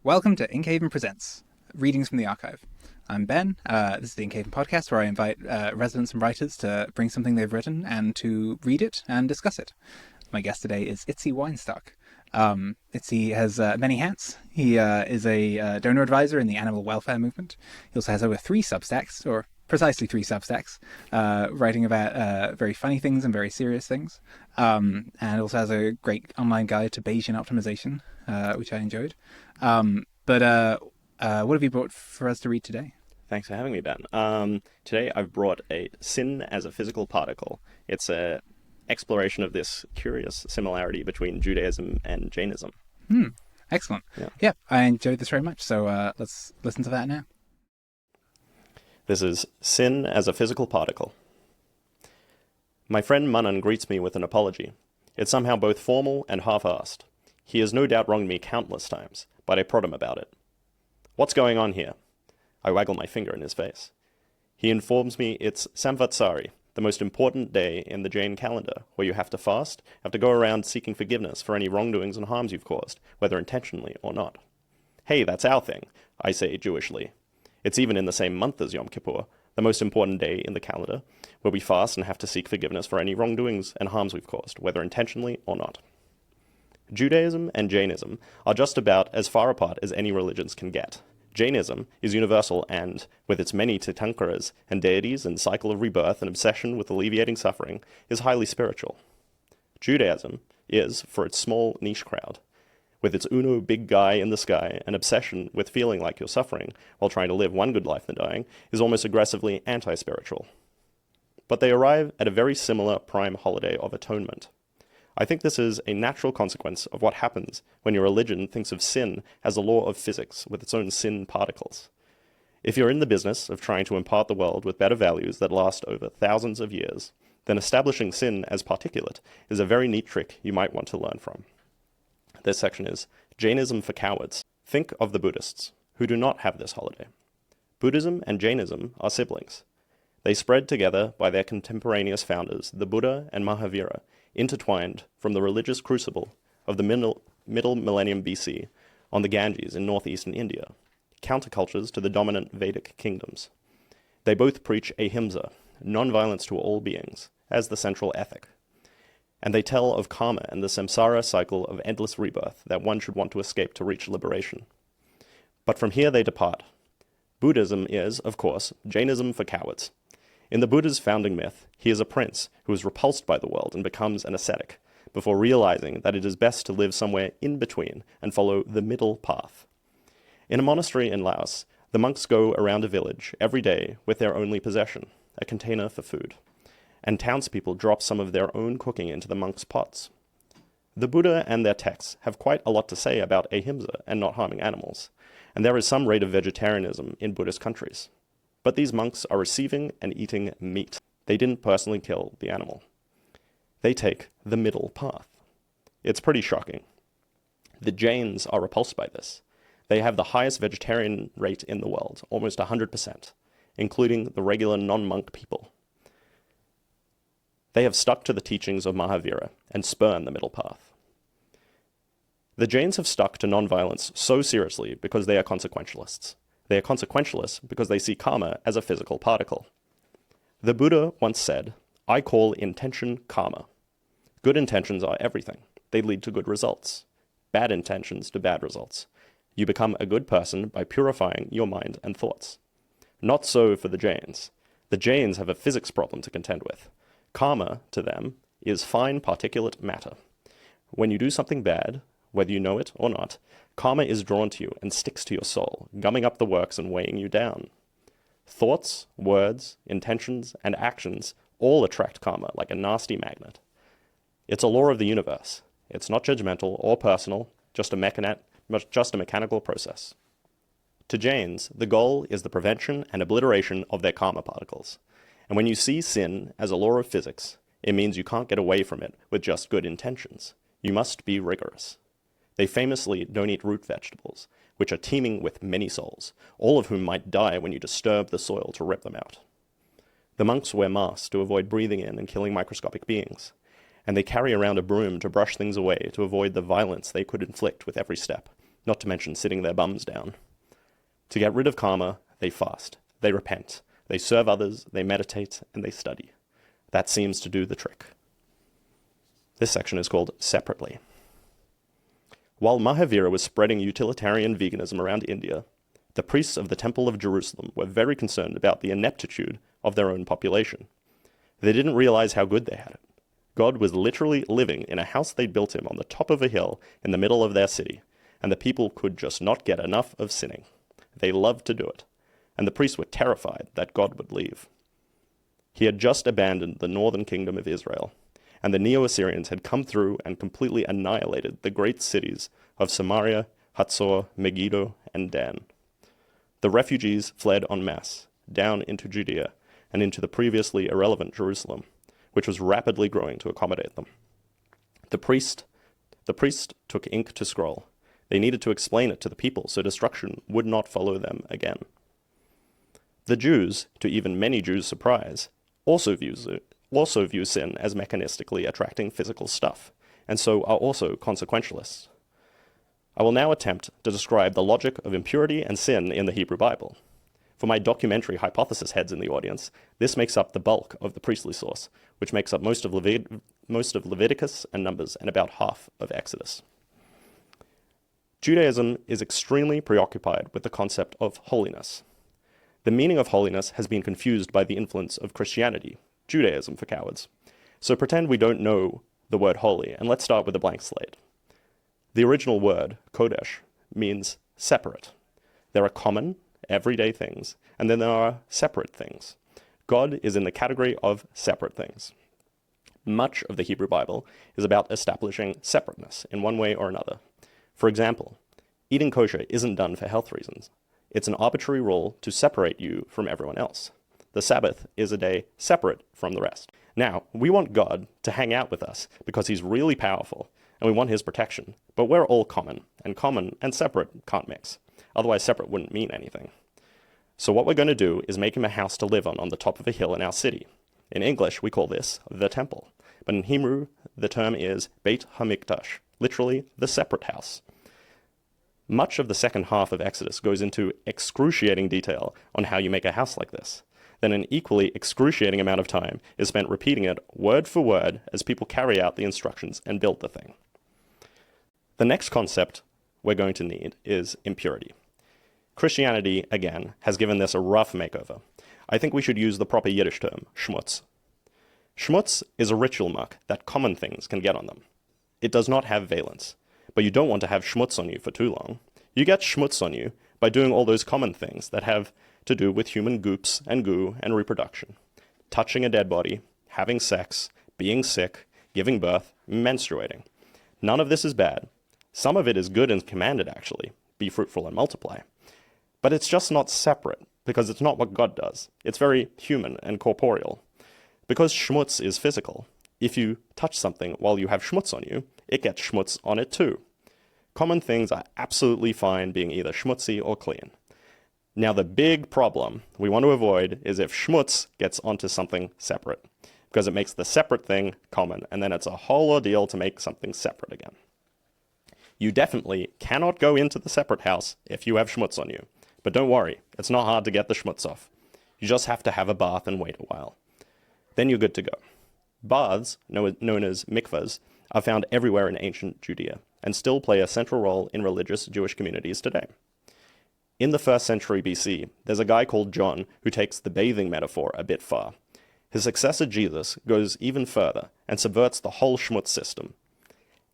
Welcome to Inkhaven Presents, Readings from the Archive. I'm Ben. This is the Inkhaven podcast where I invite residents and writers to bring something they've written and to read it and discuss it. My guest today is Itsi Weinstock. Itsi has many hats. He is a donor advisor in the animal welfare movement. He also has over 3 Substacks, or precisely 3 Substacks, writing about very funny things and very serious things. And also has a great online guide to Bayesian optimization, which I enjoyed. But what have you brought for us to read today? Thanks for having me, Ben. Today I've brought a Sin as a Physical Particle. It's an exploration of this curious similarity between Judaism and Jainism. Excellent. Yeah, I enjoyed this very much, so let's listen to that now. This is Sin as a Physical Particle. My friend Manan greets me with an apology. It's somehow both formal and half-assed. He has no doubt wronged me countless times, but I prod him about it. What's going on here? I waggle my finger in his face. He informs me it's Samvatsari, the most important day in the Jain calendar, where you have to fast, have to go around seeking forgiveness for any wrongdoings and harms you've caused, whether intentionally or not. Hey, that's our thing, I say Jewishly. It's even in the same month as Yom Kippur, the most important day in the calendar, where we fast and have to seek forgiveness for any wrongdoings and harms we've caused, whether intentionally or not. Judaism and Jainism are just about as far apart as any religions can get. Jainism is universal and, with its many Tirthankaras and deities and cycle of rebirth and obsession with alleviating suffering, is highly spiritual. Judaism is, for its small niche crowd, with its Uno big guy in the sky and obsession with feeling like you're suffering while trying to live one good life than dying, is almost aggressively anti-spiritual. But they arrive at a very similar prime holiday of atonement. I think this is a natural consequence of what happens when your religion thinks of sin as a law of physics with its own sin particles. If you're in the business of trying to impart the world with better values that last over thousands of years, then establishing sin as particulate is a very neat trick you might want to learn from. This section is Jainism for Cowards. Think of the Buddhists, who do not have this holiday. Buddhism and Jainism are siblings. They spread together by their contemporaneous founders, the Buddha and Mahavira, intertwined from the religious crucible of the middle millennium BC on the Ganges in northeastern India, countercultures to the dominant Vedic kingdoms. They both preach ahimsa, non-violence to all beings, as the central ethic. And they tell of karma and the samsara cycle of endless rebirth that one should want to escape to reach liberation. But from here they depart. Buddhism is, of course, Jainism for cowards. In the Buddha's founding myth, he is a prince who is repulsed by the world and becomes an ascetic, before realizing that it is best to live somewhere in between and follow the middle path. In a monastery in Laos, the monks go around a village every day with their only possession, a container for food, and townspeople drop some of their own cooking into the monks' pots. The Buddha and their texts have quite a lot to say about ahimsa and not harming animals, and there is some rate of vegetarianism in Buddhist countries. But these monks are receiving and eating meat. They didn't personally kill the animal. They take the middle path. It's pretty shocking. The Jains are repulsed by this. They have the highest vegetarian rate in the world, almost 100%, including the regular non-monk people. They have stuck to the teachings of Mahavira and spurn the middle path. The Jains have stuck to non-violence so seriously because they are consequentialists. They are consequentialists because they see karma as a physical particle. The Buddha once said, "I call intention karma." Good intentions are everything. They lead to good results. Bad intentions to bad results. You become a good person by purifying your mind and thoughts. Not so for the Jains. The Jains have a physics problem to contend with. Karma, to them, is fine particulate matter. When you do something bad, whether you know it or not, karma is drawn to you and sticks to your soul, gumming up the works and weighing you down. Thoughts, words, intentions, and actions all attract karma like a nasty magnet. It's a law of the universe. It's not judgmental or personal, just a mechanical process. To Jains, the goal is the prevention and obliteration of their karma particles. And when you see sin as a law of physics, it means you can't get away from it with just good intentions. You must be rigorous. They famously don't eat root vegetables, which are teeming with many souls, all of whom might die when you disturb the soil to rip them out. The monks wear masks to avoid breathing in and killing microscopic beings, and they carry around a broom to brush things away to avoid the violence they could inflict with every step, not to mention sitting their bums down. To get rid of karma, they fast, they repent, they serve others, they meditate, and they study. That seems to do the trick. This section is called Separately. While Mahavira was spreading utilitarian veganism around India, the priests of the Temple of Jerusalem were very concerned about the ineptitude of their own population. They didn't realize how good they had it. God was literally living in a house they'd built him on the top of a hill in the middle of their city, and the people could just not get enough of sinning. They loved to do it, and the priests were terrified that God would leave. He had just abandoned the northern kingdom of Israel, and the Neo-Assyrians had come through and completely annihilated the great cities of Samaria, Hatzor, Megiddo, and Dan. The refugees fled en masse, down into Judea and into the previously irrelevant Jerusalem, which was rapidly growing to accommodate them. The priest took ink to scroll. They needed to explain it to the people so destruction would not follow them again. The Jews, to even many Jews' surprise, also view sin as mechanistically attracting physical stuff, and so are also consequentialists. I will now attempt to describe the logic of impurity and sin in the Hebrew Bible. For my documentary hypothesis heads in the audience, this makes up the bulk of the priestly source, which makes up most of Leviticus and Numbers and about half of Exodus. Judaism is extremely preoccupied with the concept of holiness. The meaning of holiness has been confused by the influence of Christianity, Judaism for cowards. So pretend we don't know the word holy, and let's start with a blank slate. The original word, kodesh, means separate. There are common, everyday things, and then there are separate things. God is in the category of separate things. Much of the Hebrew Bible is about establishing separateness in one way or another. For example, eating kosher isn't done for health reasons. It's an arbitrary rule to separate you from everyone else. The Sabbath is a day separate from the rest. Now, we want God to hang out with us because he's really powerful, and we want his protection, but we're all common and separate can't mix. Otherwise, separate wouldn't mean anything. So what we're going to do is make him a house to live on the top of a hill in our city. In English, we call this the temple, but in Hebrew, the term is Beit HaMikdash, literally the separate house. Much of the second half of Exodus goes into excruciating detail on how you make a house like this. Then an equally excruciating amount of time is spent repeating it word for word as people carry out the instructions and build the thing. The next concept we're going to need is impurity. Christianity, again, has given this a rough makeover. I think we should use the proper Yiddish term, schmutz. Schmutz is a ritual mark that common things can get on them. It does not have valence, but you don't want to have schmutz on you for too long. You get schmutz on you by doing all those common things that have to do with human goops and goo and reproduction. Touching a dead body, having sex, being sick, giving birth, menstruating. None of this is bad. Some of it is good and commanded, actually. Be fruitful and multiply. But it's just not separate, because it's not what God does. It's very human and corporeal. Because schmutz is physical, if you touch something while you have schmutz on you, it gets schmutz on it too. Common things are absolutely fine being either schmutzy or clean. Now the big problem we want to avoid is if schmutz gets onto something separate, because it makes the separate thing common, and then it's a whole ordeal to make something separate again. You definitely cannot go into the separate house if you have schmutz on you. But don't worry, it's not hard to get the schmutz off. You just have to have a bath and wait a while. Then you're good to go. Baths, known as mikvahs, are found everywhere in ancient Judea and still play a central role in religious Jewish communities today. In the 1st century BC, there's a guy called John who takes the bathing metaphor a bit far. His successor Jesus goes even further and subverts the whole schmutz system.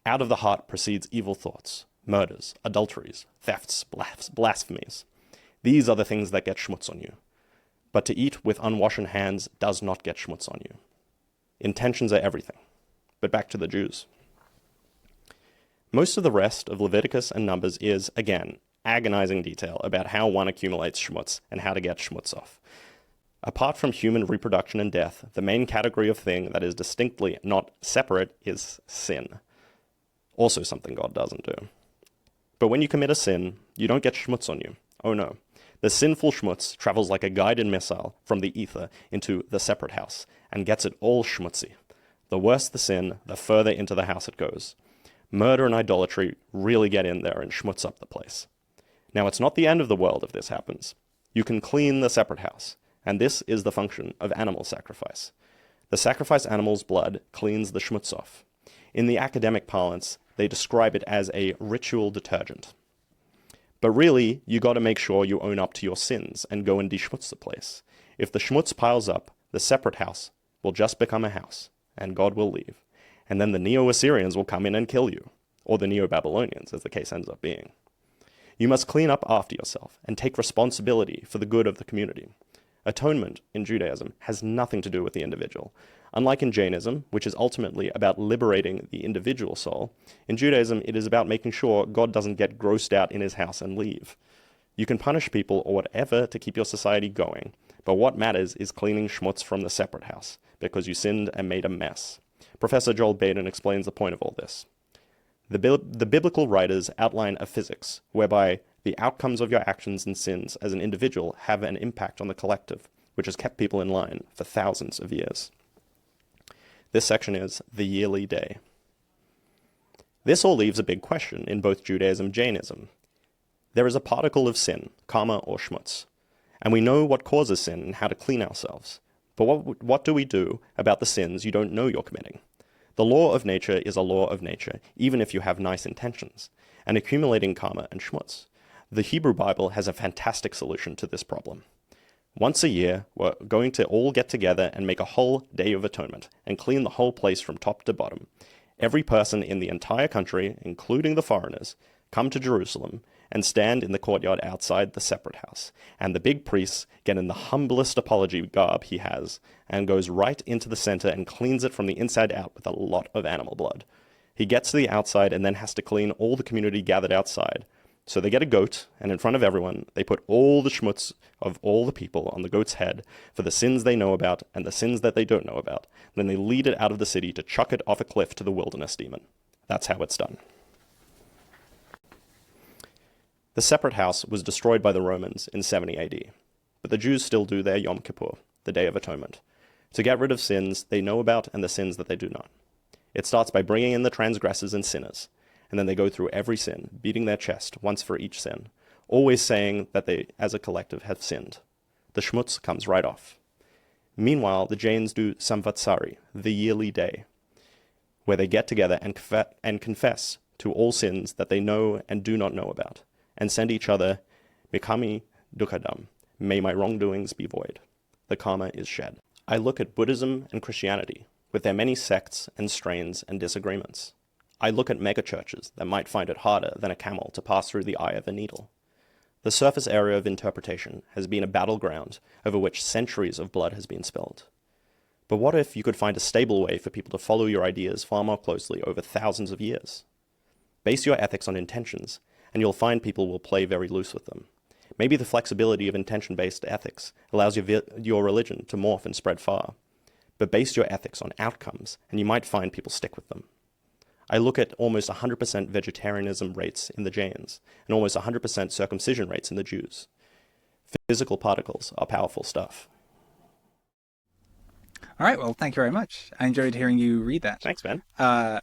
Out of the heart proceeds evil thoughts, murders, adulteries, thefts, blasphemies. These are the things that get schmutz on you. But to eat with unwashen hands does not get schmutz on you. Intentions are everything. But back to the Jews. Most of the rest of Leviticus and Numbers is, again, agonizing detail about how one accumulates schmutz and how to get schmutz off. Apart from human reproduction and death, the main category of thing that is distinctly not separate is sin. Also something God doesn't do. But when you commit a sin, you don't get schmutz on you. Oh no. The sinful schmutz travels like a guided missile from the ether into the separate house and gets it all schmutzy. The worse the sin, the further into the house it goes. Murder and idolatry really get in there and schmutz up the place. Now, it's not the end of the world if this happens. You can clean the separate house, and this is the function of animal sacrifice. The sacrificed animal's blood cleans the schmutz off. In the academic parlance, they describe it as a ritual detergent. But really, you got to make sure you own up to your sins and go and deschmutz the place. If the schmutz piles up, the separate house will just become a house, and God will leave. And then the Neo-Assyrians will come in and kill you, or the Neo-Babylonians, as the case ends up being. You must clean up after yourself and take responsibility for the good of the community. Atonement in Judaism has nothing to do with the individual. Unlike in Jainism, which is ultimately about liberating the individual soul, in Judaism it is about making sure God doesn't get grossed out in his house and leave. You can punish people or whatever to keep your society going, but what matters is cleaning schmutz from the separate house, because you sinned and made a mess. Professor Joel Baden explains the point of all this. The biblical writers outline a physics whereby the outcomes of your actions and sins as an individual have an impact on the collective, which has kept people in line for thousands of years. This section is the yearly day. This all leaves a big question in both Judaism and Jainism. There is a particle of sin, karma or schmutz, and we know what causes sin and how to clean ourselves. But what do we do about the sins you don't know you're committing? The law of nature is a law of nature, even if you have nice intentions, and accumulating karma and schmutz. The Hebrew Bible has a fantastic solution to this problem. Once a year, we're going to all get together and make a whole day of atonement and clean the whole place from top to bottom. Every person in the entire country, including the foreigners, come to Jerusalem and stand in the courtyard outside the separate house. And the big priest get in the humblest apology garb he has and goes right into the center and cleans it from the inside out with a lot of animal blood. He gets to the outside and then has to clean all the community gathered outside. So they get a goat, and in front of everyone, they put all the schmutz of all the people on the goat's head for the sins they know about and the sins that they don't know about. Then they lead it out of the city to chuck it off a cliff to the wilderness demon. That's how it's done. The separate house was destroyed by the Romans in 70 AD, but the Jews still do their Yom Kippur, the Day of Atonement, to get rid of sins they know about and the sins that they do not. It starts by bringing in the transgressors and sinners, and then they go through every sin, beating their chest once for each sin, always saying that they, as a collective, have sinned. The schmutz comes right off. Meanwhile, the Jains do Samvatsari, the yearly day, where they get together and confess to all sins that they know and do not know about, and send each other, Mikami Dukkadam, may my wrongdoings be void. The karma is shed. I look at Buddhism and Christianity, with their many sects and strains and disagreements. I look at megachurches that might find it harder than a camel to pass through the eye of a needle. The surface area of interpretation has been a battleground over which centuries of blood has been spilled. But what if you could find a stable way for people to follow your ideas far more closely over thousands of years? Base your ethics on intentions, and you'll find people will play very loose with them. Maybe the flexibility of intention-based ethics allows your religion to morph and spread far. But base your ethics on outcomes, and you might find people stick with them. I look at almost 100% vegetarianism rates in the Jains, and almost 100% circumcision rates in the Jews. Physical particles are powerful stuff. All right, well, thank you very much. I enjoyed hearing you read that. Thanks, Ben.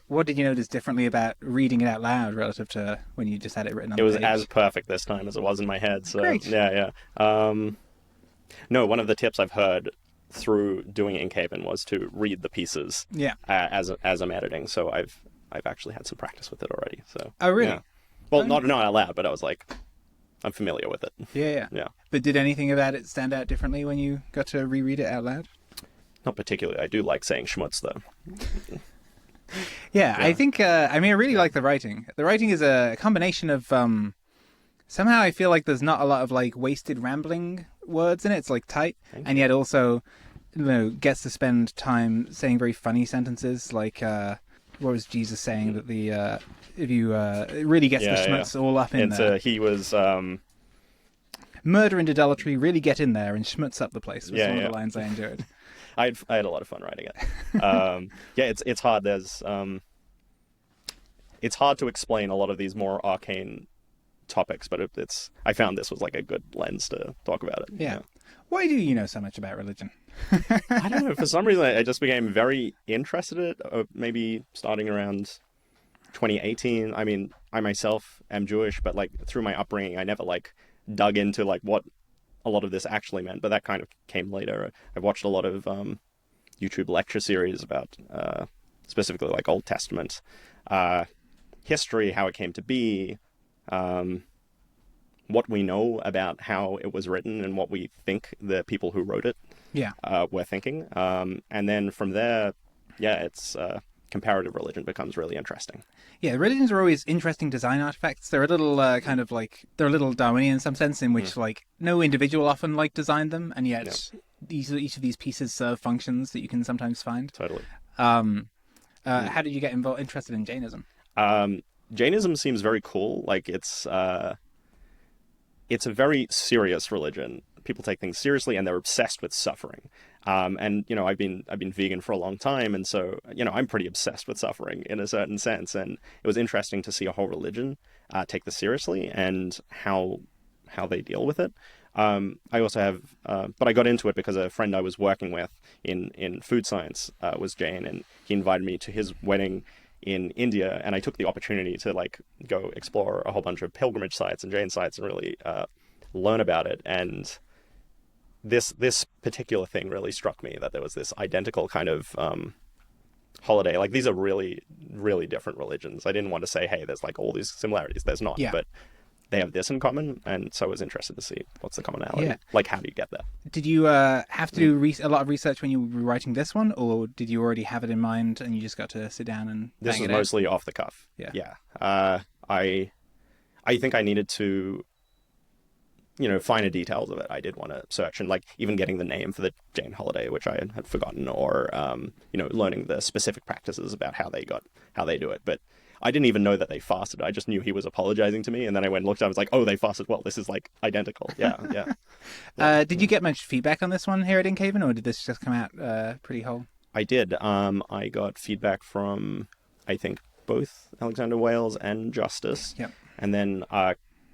What did you notice differently about reading it out loud relative to when you just had it written on the page? It was as perfect this time as it was in my head. So, great. Yeah. No, one of the tips I've heard through doing Inkhaven was to read the pieces as I'm editing. So I've actually had some practice with it already. So. Oh, really? Yeah. Well, not out loud, but I was like, I'm familiar with it. Yeah. But did anything about it stand out differently when you got to reread it out loud? Not particularly. I do like saying schmutz, though. Yeah, I think, I really like the writing. The writing is a combination of, somehow I feel like there's not a lot of, wasted rambling words in it. It's, tight. And yet also, gets to spend time saying very funny sentences, like, what was Jesus saying? That if you, it really gets the schmutz all up in there. He was, murder and idolatry really get in there and schmutz up the place was one of the lines I enjoyed. I had a lot of fun writing it. It's hard. It's hard to explain a lot of these more arcane topics, but I found this was like a good lens to talk about it. Yeah. Why do you know so much about religion? I don't know. For some reason, I just became very interested in it. Maybe starting around 2018. I mean, I myself am Jewish, but like through my upbringing, I never like dug into like what a lot of this actually meant. But that kind of came later. I've watched a lot of YouTube lecture series about specifically like Old Testament history, how it came to be, what we know about how it was written and what we think the people who wrote it were thinking. And then from there, it's comparative religion becomes really interesting. Yeah, religions are always interesting design artifacts. They're a little kind of like, they're a little Darwinian in some sense, in which like no individual often like designed them, and yet each of these pieces serve functions that you can sometimes find. Totally. How did you get interested in Jainism? Jainism seems very cool. Like it's a very serious religion. People take things seriously, and they're obsessed with suffering. And you know, I've been vegan for a long time, and so you know, I'm pretty obsessed with suffering in a certain sense. And it was interesting to see a whole religion take this seriously and how they deal with it. I also have, but I got into it because a friend I was working with in food science was Jain, and he invited me to his wedding in India, and I took the opportunity to like go explore a whole bunch of pilgrimage sites and Jain sites and really learn about it. And this particular thing really struck me, that there was this identical kind of holiday. Like these are really, really different religions. I didn't want to say, hey, there's like all these similarities. There's not, but they have this in common, and so I was interested to see what's the commonality. Yeah. Like, how do you get there? Did you have to do a lot of research when you were writing this one, or did you already have it in mind and you just got to sit down and This was mostly off the cuff. Yeah. I think I needed to, you know, finer details of it. I did want to search, and like even getting the name for the Jain holiday, which I had forgotten, or you know, learning the specific practices about how they do it. But I didn't even know that they fasted. I just knew he was apologizing to me, and then I went and looked. I was like, "Oh, they fasted. Well, this is like identical." Yeah. Did you get much feedback on this one here at Inkhaven, or did this just come out pretty whole? I did. I got feedback from, I think, both Alexander Wales and Justice. Yep. And then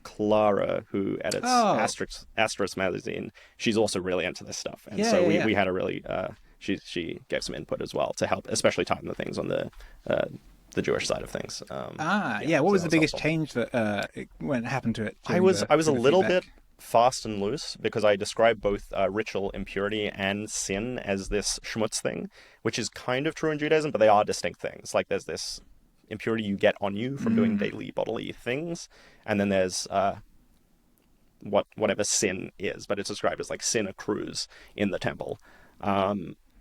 Clara, who edits Asterisk magazine, she's also really into this stuff, and we had a really she gave some input as well to help, especially tighten the things on the Jewish side of things. What was the biggest change that when it happened to it? I was a little bit fast and loose, because I describe both ritual impurity and sin as this schmutz thing, which is kind of true in Judaism, but they are distinct things. Like there's this impurity you get on you from doing daily bodily things, and then there's whatever sin is, but it's described as like sin accrues in the temple.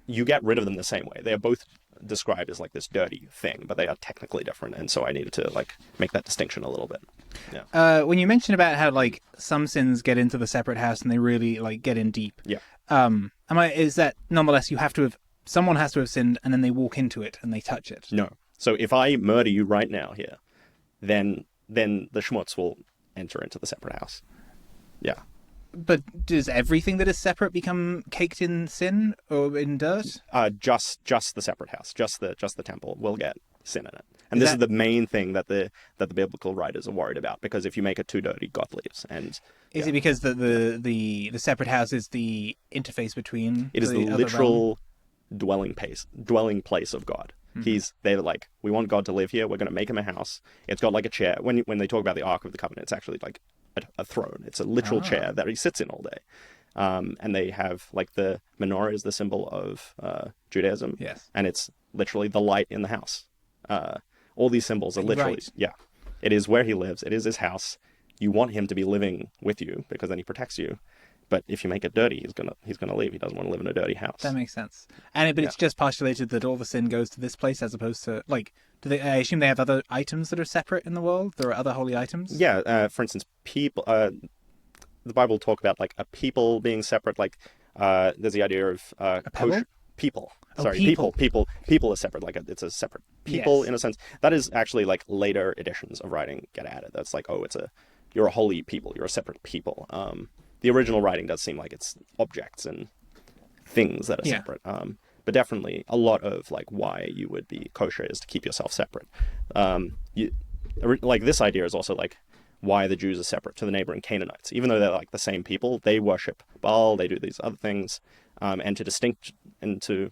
You get rid of them the same way. They are both described as like this dirty thing, but they are technically different, and so I needed to like make that distinction a little bit. When you mentioned about how like some sins get into the separate house and they really like get in deep, is that nonetheless someone has to have sinned and then they walk into it and they touch it? No. So if I murder you right now here, then the schmutz will enter into the separate house. Yeah. But does everything that is separate become caked in sin or in dirt? Just the separate house, just the temple will get sin in it. And this is the main thing that the biblical writers are worried about, because if you make it too dirty, God leaves. And is it because the separate house is the interface between? It is the literal dwelling place of God. They're like, we want God to live here. We're going to make him a house. It's got like a chair. When they talk about the Ark of the Covenant, it's actually like a throne. It's a literal chair that he sits in all day. And they have like the menorah is the symbol of Judaism. Yes. And it's literally the light in the house. All these symbols are literally, it is where he lives. It is his house. You want him to be living with you, because then he protects you. But if you make it dirty, he's gonna leave. He doesn't want to live in a dirty house. That makes sense. But it's just postulated that all the sin goes to this place, as opposed to like, I assume they have other items that are separate in the world? There are other holy items? Yeah. For instance, people. The Bible talk about like a people being separate. Like there's the idea of people. Sorry, people. People are separate. Like it's a separate people in a sense. That is actually like later editions of writing get added. That's like, you're a holy people. You're a separate people. The original writing does seem like it's objects and things that are separate. But definitely a lot of like why you would be kosher is to keep yourself separate. Like this idea is also like why the Jews are separate to the neighboring Canaanites. Even though they're like the same people, they worship Baal, they do these other things. And to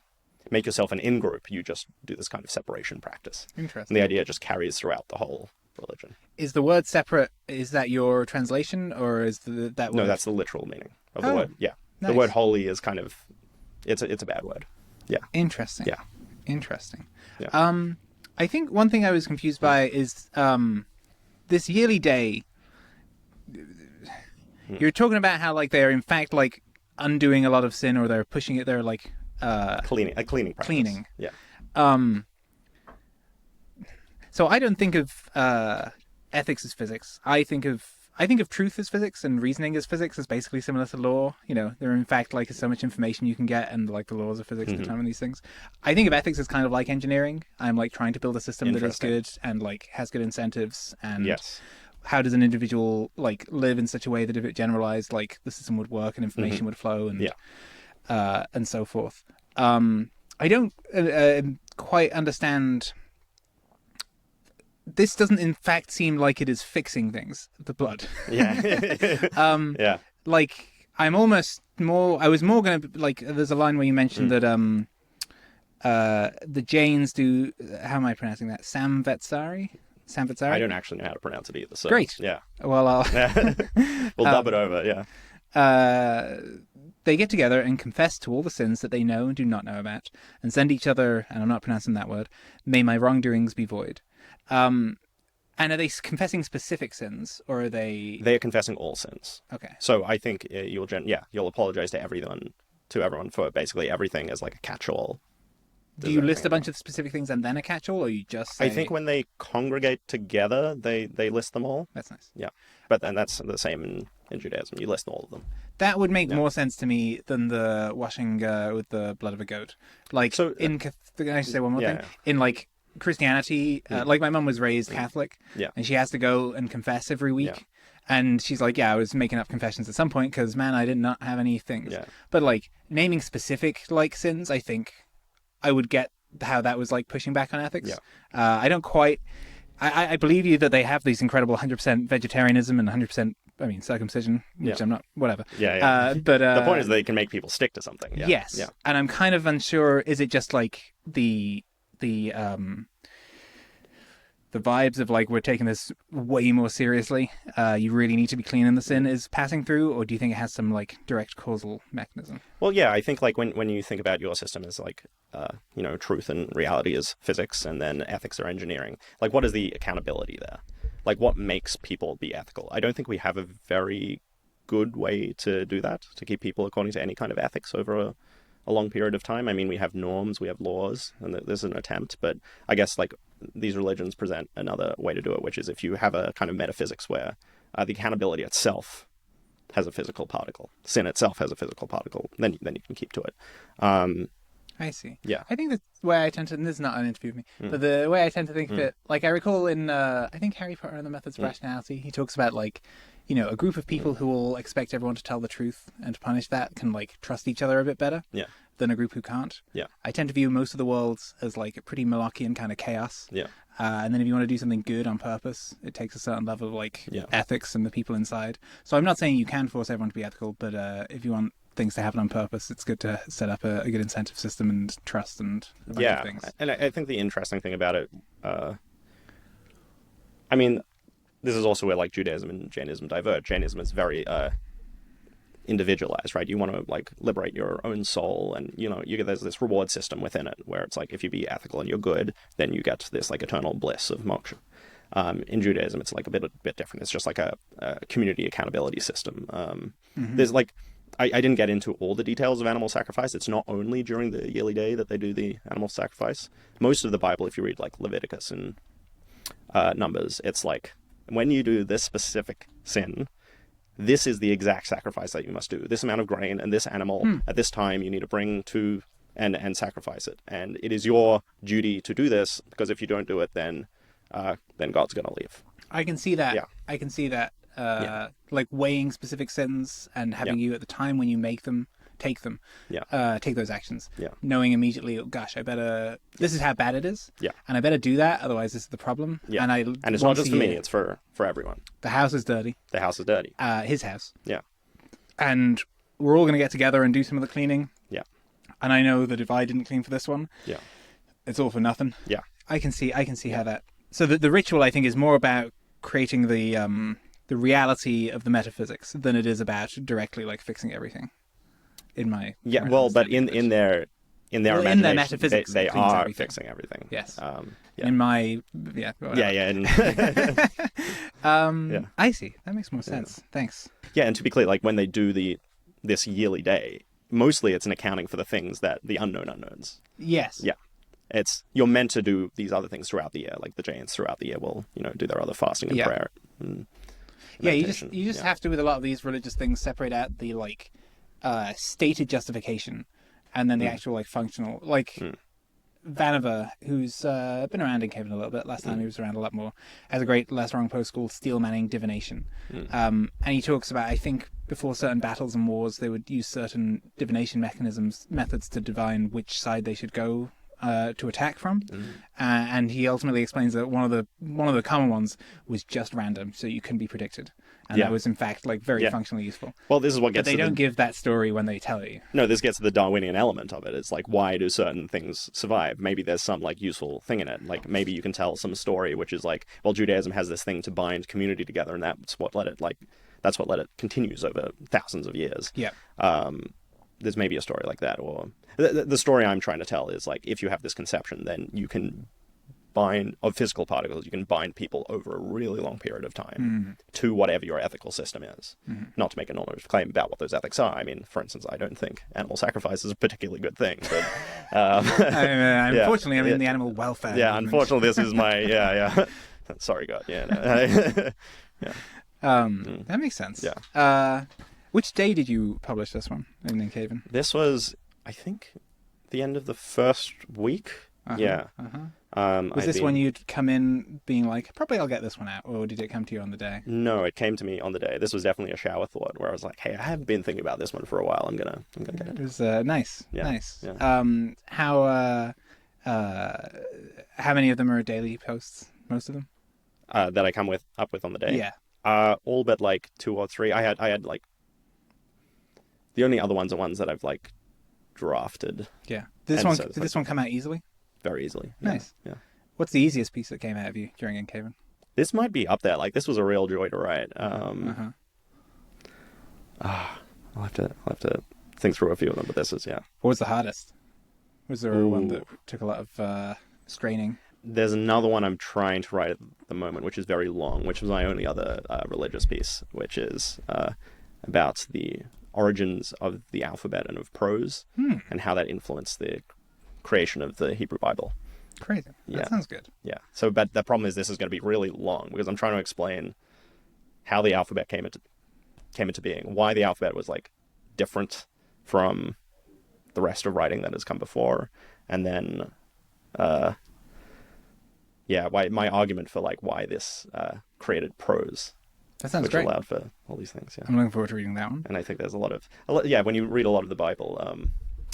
make yourself an in-group, you just do this kind of separation practice. Interesting. And the idea just carries throughout the whole religion. Is the word separate, is that your translation, or is that word? No, that's the literal meaning of the Oh, word. Yeah. nice. The word holy is kind of, it's a bad word. Yeah. Interesting. Yeah. Interesting. Yeah. I think one thing I was confused by is this yearly day. You're talking about how like they're in fact like undoing a lot of sin, or they're pushing it. They're like cleaning practice. Cleaning. Yeah. So I don't think of ethics as physics. I think of truth as physics, and reasoning as physics is basically similar to law. You know, there are in fact like so much information you can get, and like the laws of physics determine these things. I think of ethics as kind of like engineering. I'm like trying to build a system that is good and like has good incentives. And Yes. how does an individual like live in such a way that if it generalized, like the system would work and information would flow and so forth. I don't quite understand. This doesn't, in fact, seem like it is fixing things. The blood. Yeah. Yeah. Like I was more going to like. There's a line where you mentioned that the Jains do. How am I pronouncing that? Samvetsari. I don't actually know how to pronounce it either. So, great. Yeah. Well, I'll. We'll dub it over. Yeah. They get together and confess to all the sins that they know and do not know about, and send each other. And I'm not pronouncing that word. May my wrongdoings be void. And are they confessing specific sins, or are they? They are confessing all sins. Okay. So I think you'll apologize to everyone for basically everything as like a catch-all. Do you list a bunch of specific things and then a catch-all, or you just say... I think when they congregate together, they list them all. That's nice. Yeah. But then that's the same in Judaism. You list all of them. That would make more sense to me than the washing with the blood of a goat. Like, so, can I just say one more thing? In, like, Christianity, like, my mum was raised Catholic, and she has to go and confess every week. Yeah. And she's like, I was making up confessions at some point because, man, I did not have any things. Yeah. But, like, naming specific, like, sins, I think... I would get how that was like pushing back on ethics. Yeah. I don't quite. I believe you that they have these incredible 100% vegetarianism and 100% circumcision, which I'm not. Whatever. Yeah. But the point is they can make people stick to something. Yeah. Yes. Yeah. And I'm kind of unsure. Is it just like the vibes of like we're taking this way more seriously? You really need to be clean in the sin is passing through, or do you think it has some like direct causal mechanism? Well, yeah, I think like when you think about your system as like truth and reality is physics, and then ethics are engineering. Like, what is the accountability there? Like, what makes people be ethical? I don't think we have a very good way to do that, to keep people according to any kind of ethics over a long period of time. I mean, we have norms, we have laws, and there's an attempt, but I guess like these religions present another way to do it, which is if you have a kind of metaphysics where the accountability itself has a physical particle, sin itself has a physical particle, then you can keep to it. I see. Yeah. I think the way I tend to, and this is not an interview with me, but the way I tend to think of it, like I recall in, I think Harry Potter and the Methods of Rationality, he talks about like, a group of people who will expect everyone to tell the truth and to punish that can like trust each other a bit better than a group who can't. Yeah. I tend to view most of the worlds as like a pretty Malachian kind of chaos. Yeah. And then if you want to do something good on purpose, it takes a certain level of like ethics and the people inside. So I'm not saying you can force everyone to be ethical, but if you want things to happen on purpose, it's good to set up a good incentive system and trust and a bunch of things. And I think the interesting thing about it, I mean, this is also where like Judaism and Jainism diverge. Jainism is very individualized, right? You want to like liberate your own soul, and there's this reward system within it where it's like if you be ethical and you're good, then you get this like eternal bliss of moksha. In Judaism, it's like a bit different. It's just like a community accountability system. There's like I didn't get into all the details of animal sacrifice. It's not only during the yearly day that they do the animal sacrifice. Most of the Bible, if you read like Leviticus and Numbers, it's like when you do this specific sin, this is the exact sacrifice that you must do. This amount of grain and this animal at this time you need to bring to and sacrifice it. And it is your duty to do this, because if you don't do it, then God's going to leave. I can see that. Yeah. I can see that. Like weighing specific sins and having you at the time when you take them, take those actions, knowing immediately, oh gosh, I better, this is how bad it is, and I better do that, otherwise this is the problem. And it's not just for me, it's for everyone. The house is dirty. His house. And we're all going to get together and do some of the cleaning. And I know that if I didn't clean for this one, Yeah. it's all for nothing. Yeah. I can see how that. So the ritual, I think, is more about creating the reality of the metaphysics than it is about directly like fixing everything. In my Yeah, well, but in their imagination, their metaphysics, they it cleans are everything. fixing everything. Yes. Yeah. In my whatever. Yeah. Yeah. I see. That makes more sense. Thanks. Yeah, and to be clear, like when they do this yearly day, mostly it's an accounting for the things that the unknown unknowns. Yes. Yeah. You're meant to do these other things throughout the year, like the Jains throughout the year will, do their other fasting and prayer. And meditation. You just have to, with a lot of these religious things, separate out the like stated justification and then the actual like functional, like Vannevar, who's been around in Inkhaven a little bit. Last time he was around a lot more, has a great less wrong post called Steel Manning Divination, and he talks about, I think, before certain battles and wars they would use certain divination methods to divine which side they should go to attack from, and he ultimately explains that one of the common ones was just random, so you couldn't be predicted, and that was in fact like very functionally useful. Well, this is what gets. But they don't give that story when they tell you. No, this gets to the Darwinian element of it. It's like, why do certain things survive? Maybe there's some like useful thing in it. Like maybe you can tell some story which is like, well, Judaism has this thing to bind community together, and that's what let it continues over thousands of years. Yeah. There's maybe a story like that, or the story I'm trying to tell is like, if you have this conception, then you can bind of physical particles, you can bind people over a really long period of time to whatever your ethical system is. Not to make a normative claim about what those ethics are. I mean, for instance, I don't think animal sacrifice is a particularly good thing, but unfortunately, I'm in the animal welfare. Yeah, movement. unfortunately, this is my Sorry, God. Yeah. No. That makes sense. Yeah. Which day did you publish this one in Inkhaven? This was, I think, the end of the first week. Yeah. Was this when you'd come in being like, probably I'll get this one out, or did it come to you on the day? No, it came to me on the day. This was definitely a shower thought where I was like, hey, I have been thinking about this one for a while. I'm gonna get it. It was nice. Yeah. Nice. Yeah. How many of them are daily posts? Most of them? That I come up with on the day. Yeah. All but like 2 or 3. I had like the only other ones are ones that I've like drafted. Yeah. Did this one come out easily? Very easily. Nice. Yeah. What's the easiest piece that came out of you during Inkhaven? This might be up there. Like this was a real joy to write. I'll have to think through a few of them, but this is What was the hardest? Was there one that took a lot of straining? There's another one I'm trying to write at the moment, which is very long, which was my only other religious piece, which is about the origins of the alphabet and of prose and how that influenced the creation of the Hebrew Bible. Crazy. That sounds good. Yeah. So, but the problem is this is going to be really long because I'm trying to explain how the alphabet came into being, why the alphabet was like different from the rest of writing that has come before, and then why my argument for like why this created prose. That sounds which great. allowed for all these things. Yeah. I'm looking forward to reading that one. And I think there's a lot. When you read a lot of the Bible,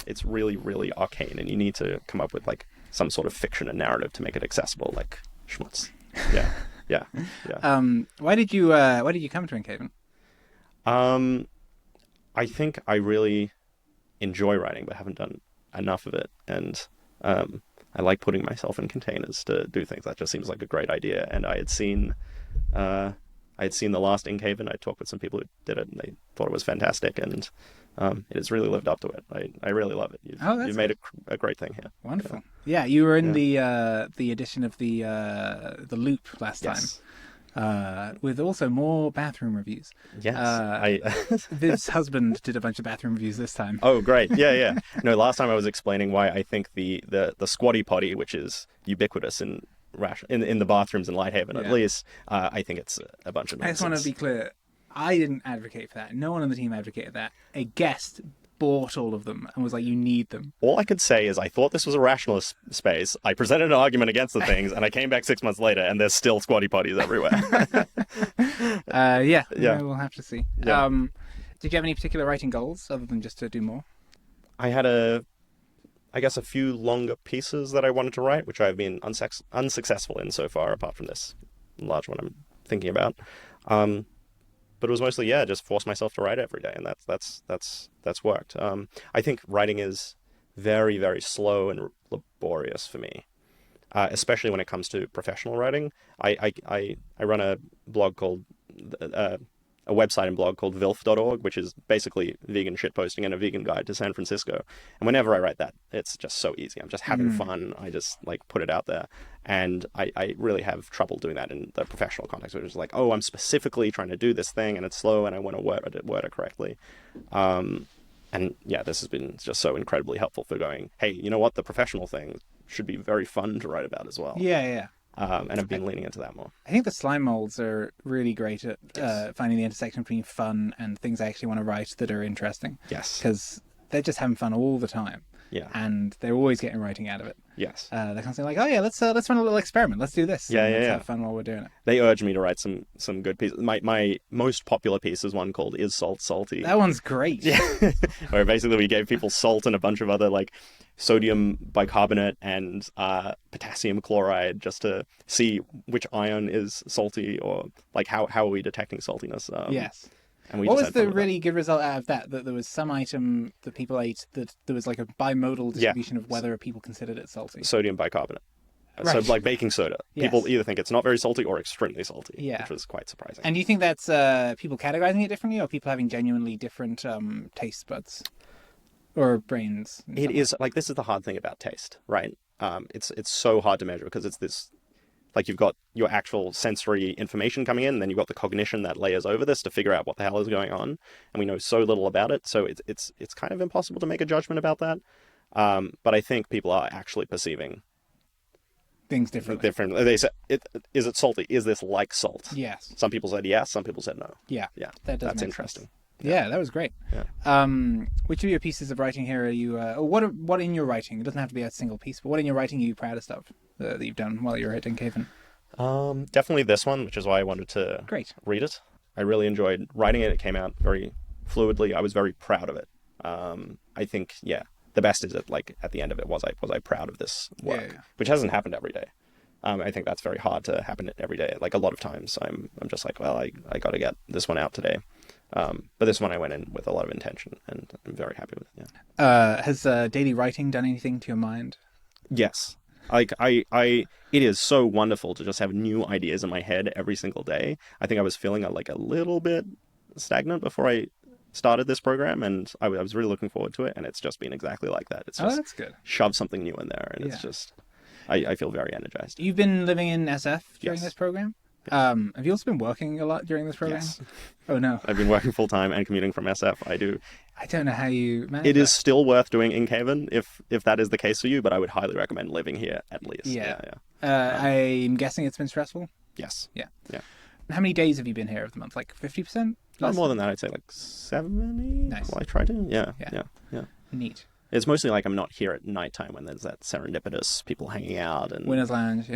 it's really, really arcane, and you need to come up with like some sort of fiction and narrative to make it accessible, like schmutz. Yeah. Why did you come to Inkhaven? I think I really enjoy writing, but haven't done enough of it, and I like putting myself in containers to do things. That just seems like a great idea, and I had seen the last Inkhaven. I talked with some people who did it, and they thought it was fantastic, and it has really lived up to it. I really love it. You've made a great thing here. Wonderful. Yeah, you were in the edition of the Loop last time, with also more bathroom reviews. Yes, Viv's husband did a bunch of bathroom reviews this time. Oh, great! Yeah. No, last time I was explaining why I think the squatty potty, which is ubiquitous in the bathrooms in Lighthaven, at least, I think it's a bunch of nonsense. I just want to be clear. I didn't advocate for that. No one on the team advocated that. A guest bought all of them and was like, you need them. All I could say is I thought this was a rationalist space. I presented an argument against the things, and I came back 6 months later, and there's still squatty potties everywhere. We'll have to see. Yeah. Did you have any particular writing goals other than just to do more? I had a few longer pieces that I wanted to write, which I've been unsuccessful in so far, apart from this large one I'm thinking about. But it was mostly, just force myself to write every day, and that's worked. I think writing is very, very slow and laborious for me, especially when it comes to professional writing. I run a blog called a website and blog called vilf.org, which is basically vegan shitposting and a vegan guide to San Francisco. And whenever I write that, it's just so easy. I'm just having fun. I just like put it out there. And I really have trouble doing that in the professional context, which is like, oh, I'm specifically trying to do this thing and it's slow and I want to word it correctly. And yeah, this has been just so incredibly helpful for going, hey, you know what? The professional thing should be very fun to write about as well. Yeah. And I've been leaning into that more. I think the slime molds are really great at finding the intersection between fun and things I actually want to write that are interesting. Yes. Because they're just having fun all the time. Yeah. And they're always getting writing out of it. Yes. They're constantly like, oh yeah, let's run a little experiment. Let's do this. Yeah, Let's have fun while we're doing it. They urge me to write some good pieces. My most popular piece is one called "Is Salt Salty?" That one's great. Yeah. Where basically we gave people salt and a bunch of other like sodium bicarbonate and potassium chloride just to see which ion is salty, or like how are we detecting saltiness. Yes. And we what just was had fun the with really good result out of that? That there was some item that people ate that there was like a bimodal distribution of whether people considered it salty. Sodium bicarbonate. Right. So like baking soda. Yes. People either think it's not very salty or extremely salty, Yeah. which was quite surprising. And do you think that's people categorizing it differently, or people having genuinely different taste buds or brains? It is like, this is the hard thing about taste, right? It's so hard to measure because it's this, like, you've got your actual sensory information coming in, and then you've got the cognition that layers over this to figure out what the hell is going on, and we know so little about it, so it's kind of impossible to make a judgment about that. But I think people are actually perceiving things differently. They say, is it salty? Is this like salt? Yes. Some people said yes. Some people said no. Yeah. Yeah. That does That's make interesting. sense. Yeah, that was great. Yeah. Which of your pieces of writing here are you? What in your writing? It doesn't have to be a single piece, but what in your writing are you proudest of that you've done while you were at Inkhaven? Definitely this one, which is why I wanted to read it. I really enjoyed writing it. It came out very fluidly. I was very proud of it. I think, the best is that, like, at the end of it, was I proud of this work, which hasn't happened every day. I think that's very hard to happen every day. Like, a lot of times I'm just like, well, I got to get this one out today. But this one I went in with a lot of intention, and I'm very happy with it. Yeah. Has daily writing done anything to your mind? Yes. Like, it is so wonderful to just have new ideas in my head every single day. I think I was feeling like a little bit stagnant before I started this program, and I was really looking forward to it, and it's just been exactly like that. It's just that's good. Shove something new in there, and it's just, I feel very energized. You've been living in SF during this program? Yes. Have you also been working a lot during this program? Yes. Oh, no. I've been working full-time and commuting from SF. I don't know how you manage It is still worth doing Inkhaven if that is the case for you, but I would highly recommend living here at least. Yeah. I'm guessing it's been stressful? Yes. Yeah. Yeah. How many days have you been here of the month? Like 50%? Not more than that. I'd say like 70. Nice. Well, I try to. Yeah. Neat. It's mostly like I'm not here at nighttime when there's that serendipitous people hanging out and Winners Lounge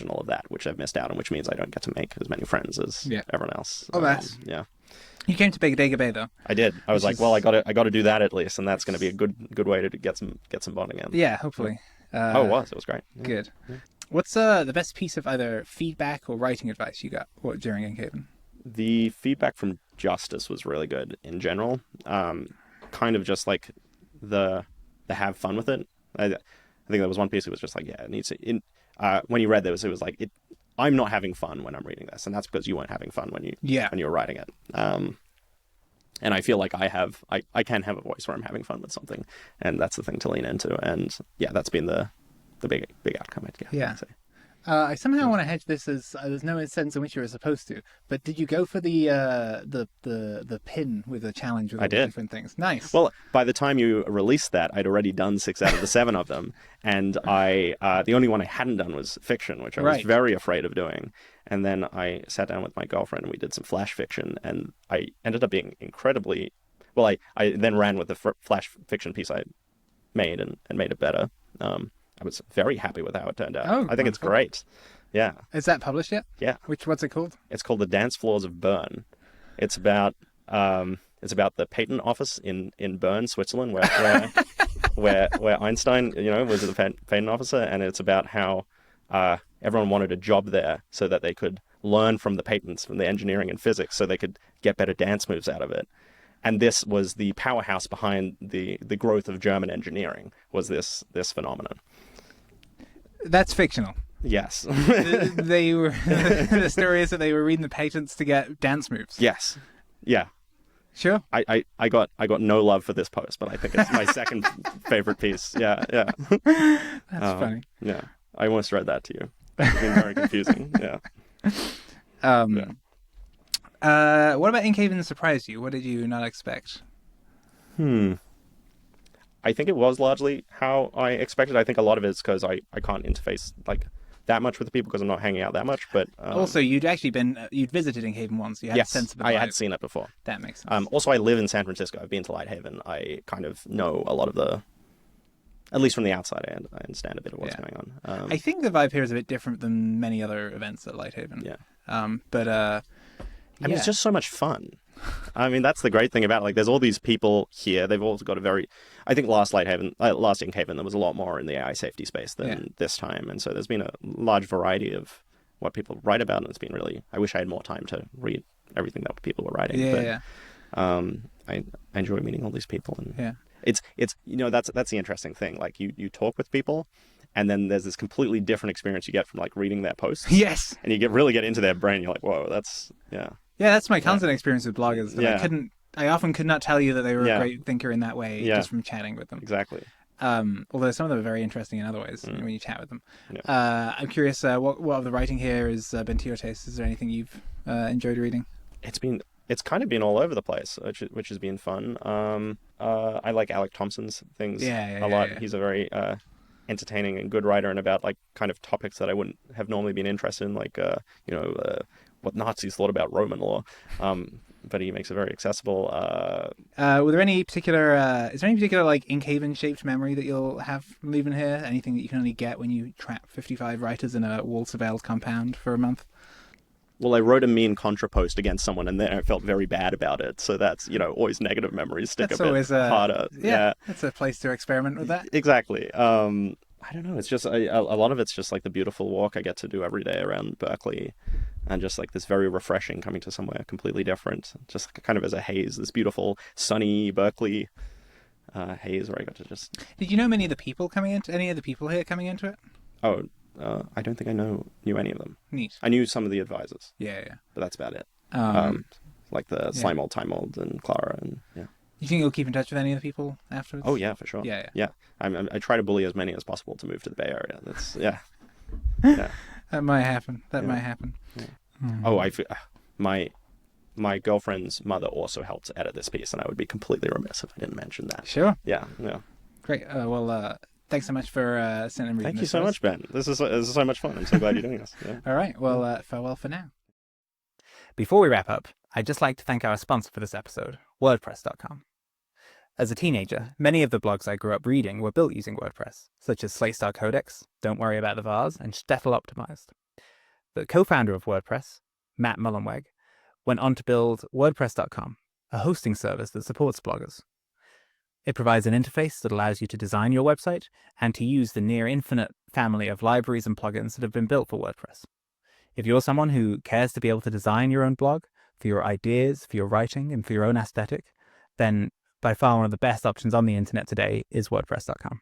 and all of that, which I've missed out on, which means I don't get to make as many friends as everyone else. Oh, that's yeah. You came to Bodega Bay though. I did. I was like, well, I got to do that at least, and that's going to be a good way to get some bonding in. Yeah, hopefully. It was great. Yeah. Good. Yeah. What's the best piece of either feedback or writing advice you got during Inkhaven? The feedback from Justice was really good in general. Kind of just like the have fun with it. I think there was one piece that was just like, it needs to. When you read this, it was like, I'm not having fun when I'm reading this, and that's because you weren't having fun when you were writing it. And I feel like I can have a voice where I'm having fun with something, and that's the thing to lean into. And that's been the big outcome, I'd say. I somehow want to hedge this as there's no sense in which you were supposed to. But did you go for the pin with the challenge with all the different things? Nice. Well, by the time you released that, I'd already done 6 out of the 7 of them, and the only one I hadn't done was fiction, which I was very afraid of doing. And then I sat down with my girlfriend and we did some flash fiction, and I ended up being incredibly well. I then ran with the flash fiction piece I made and made it better. I was very happy with how it turned out. I think it's great. Yeah. Is that published yet? Yeah. What's it called? It's called The Dance Floors of Bern. It's about the patent office in Bern, Switzerland, where Einstein, was the patent officer, and it's about how everyone wanted a job there so that they could learn from the patents, from the engineering and physics, so they could get better dance moves out of it. And this was the powerhouse behind the growth of German engineering, was this phenomenon. That's fictional. Yes. They were the story is that they were reading the patents to get dance moves. Yes. Yeah. Sure. I got no love for this post, but I think it's my second favorite piece. Yeah. That's funny. Yeah. I almost read that to you. It's been very confusing. Yeah. What about Inkhaven surprised you? What did you not expect? I think it was largely how I expected. I think a lot of it is because I can't interface like that much with the people because I'm not hanging out that much. But also, you'd actually you'd visited Inkhaven once. You had a sense of the vibe. I had seen it before. That makes sense. Also, I live in San Francisco. I've been to Lighthaven. I kind of know a lot of at least from the outside, I understand a bit of what's going on. I think the vibe here is a bit different than many other events at Lighthaven. Yeah. I mean, it's just so much fun. I mean, that's the great thing about it. Like, there's all these people here. They've all got I think last Inkhaven, there was a lot more in the AI safety space than this time. And so there's been a large variety of what people write about. And it's been really, I wish I had more time to read everything that people were writing. I enjoy meeting all these people. And it's that's the interesting thing. Like, you talk with people, and then there's this completely different experience you get from like reading their posts. Yes. And you really get into their brain. You're like, whoa, that's Yeah, that's my constant experience with bloggers. That I often could not tell you that they were a great thinker in that way just from chatting with them. Exactly. Although some of them are very interesting in other ways when you chat with them. Yeah. I'm curious, what of the writing here has been to your taste? Is there anything you've enjoyed reading? It's kind of been all over the place, which has been fun. I like Alec Thompson's things a lot. Yeah. He's a very entertaining and good writer, and about like kind of topics that I wouldn't have normally been interested in, like what Nazis thought about Roman law. But he makes it very accessible. Were there any particular? Is there any particular like Inkhaven shaped memory that you'll have from leaving here? Anything that you can only get when you trap 55 writers in a wall-surveilled compound for a month? Well, I wrote a mean contra post against someone, and then I felt very bad about it. So that's, always negative memories stick a bit harder. Yeah, that's a place to experiment with that. Exactly. I don't know. It's just a lot of it's just like the beautiful walk I get to do every day around Berkeley, and just like this very refreshing coming to somewhere completely different, just kind of as a haze, this beautiful sunny Berkeley haze where I got to just. Did you know any of the people here coming into it? Oh. I don't think I knew any of them. Neat. I knew some of the advisors. Yeah. But that's about it. Like the Slime Old, Time Old, and Clara, and You think you'll keep in touch with any of the people afterwards? Oh yeah, for sure. Yeah. I try to bully as many as possible to move to the Bay Area. That's That might happen. Might happen. Yeah. Oh, my girlfriend's mother also helped edit this piece, and I would be completely remiss if I didn't mention that. Sure. Yeah. Great. Thanks so much for sending and reading. Thank you so much, Ben. This is so much fun. I'm so glad you're doing this. Yeah. All right. Well, farewell for now. Before we wrap up, I'd just like to thank our sponsor for this episode, WordPress.com. As a teenager, many of the blogs I grew up reading were built using WordPress, such as Slaystar Codex, Don't Worry About the Vase, and Shtetl Optimized. The co-founder of WordPress, Matt Mullenweg, went on to build WordPress.com, a hosting service that supports bloggers. It provides an interface that allows you to design your website and to use the near infinite family of libraries and plugins that have been built for WordPress. If you're someone who cares to be able to design your own blog, for your ideas, for your writing, and for your own aesthetic, then by far one of the best options on the internet today is WordPress.com.